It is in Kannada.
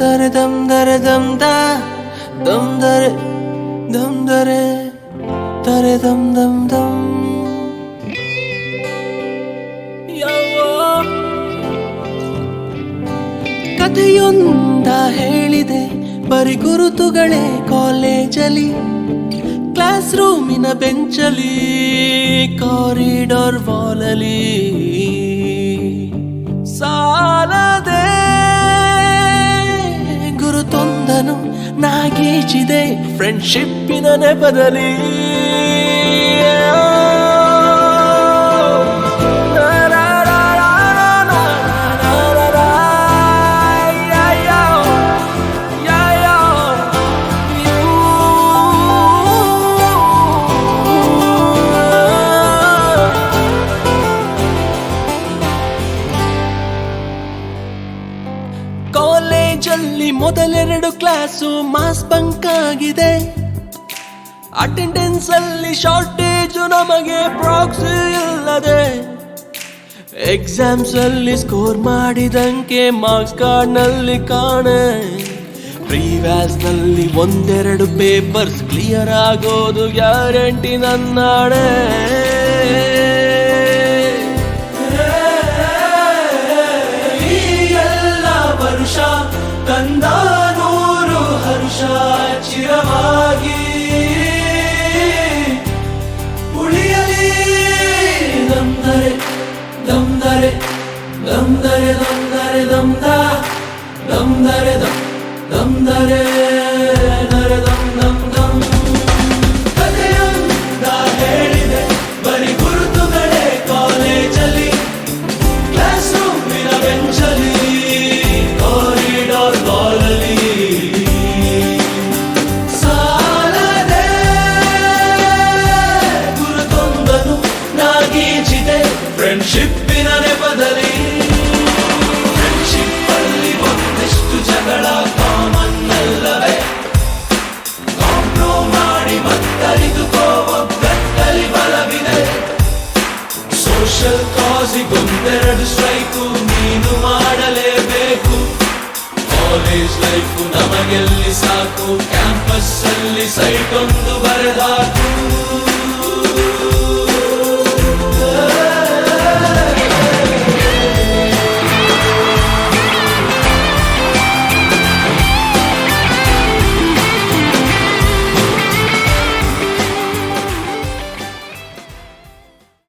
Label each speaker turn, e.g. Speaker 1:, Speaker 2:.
Speaker 1: dare dum dare dum da dum dare dare dum dum dum ಕಥೆಯೊಂದ ಹೇಳಿದೆ ಬರಿ ಗುರುತುಗಳೇ ಕಾಲೇಜಲ್ಲಿ ಕ್ಲಾಸ್ ರೂಮಿನ ಬೆಂಚಲಿ ಕಾರಿಡಾರ್ ವಾಲಲಿ ಸಾಲದೆ ಗುರುತೊಂದನು ನಾಗೀಚಿದೆ ಫ್ರೆಂಡ್ಶಿಪ್ಪಿನ ನೆಪದಲ್ಲಿ ಕಾಲೇಜಲ್ಲಿ ಮೊದಲೆರಡು ಕ್ಲಾಸು ಮಾಸ್ ಬಂಕ್ ಆಗಿದೆ ಅಟೆಂಡೆನ್ಸ್ ಅಲ್ಲಿ ಶಾರ್ಟೇಜು ನಮಗೆ ಪ್ರಾಕ್ಸಿ ಇಲ್ಲದೆ ಎಕ್ಸಾಮ್ಸ್ ಅಲ್ಲಿ ಸ್ಕೋರ್ ಮಾಡಿದಂಗೆ ಮಾರ್ಕ್ಸ್ ಕಾರ್ಡ್ ನಲ್ಲಿ ಕಾಣೆ ಪ್ರಿವ್ಯಾಸ್ ನಲ್ಲಿ ಒಂದೆರಡು ಪೇಪರ್ಸ್ ಕ್ಲಿಯರ್ ಆಗೋದು ಗ್ಯಾರಂಟಿ ನನ್ನಾಣೆ ಕಂದ ನೂರು ಹರ್ಷ ಚಿರವಾಗಿ ಉಳಿಯಲಿ ದಮ್ದರೆ ದಮ್ದರೆ ದಮ್ದರೆ ದಮ್ದರೆ ದಮ್ದ ದಮ್ದರೆ ದಮ್ದರೆ ದರೆ ದಮ್ ದಮ್ ದಮ್ ಕಥೆಯೊಂದ ಹೇಳಿದೆ ಬರಿ ಗುರುತುಗಳೇ ಕಾಲೇಜಲ್ಲಿ ಕ್ಲಾಸ್ ರೂಮಿನ ಬೆಂಚಲಿ ಫ್ರೆಂಡ್ಶಿಪ್ಪಿನ ನೆಪದಲ್ಲಿ ಫ್ರೆಂಡ್ಶಿಪ್ ಅಲ್ಲಿ ಒಂದಿಷ್ಟು ಜಗಳ ಕಾಮನ್ ಅಲ್ಲವೇ ಕಾಂಪ್ರೋ ಮಾಡಿ ಮತ್ತರಿದುಕೋ ಒಗ್ಗಟ್ಟಲ್ಲಿ ಬಲವಿದೆ ಸೋಷಲ್ ಕಾಸಿಗೊಂದೆರಡು ಸ್ಟ್ರೈಕು ನೀನು ಮಾಡಲೇಬೇಕು ಕಾಲೇಜ್ ಲೈಫು ನಮಗೆಲ್ಲಿ ಸಾಕು ಕ್ಯಾಂಪಸ್ ಅಲ್ಲಿ ಸೈಟ್ ಒಂದು ಬರೆದಾಕು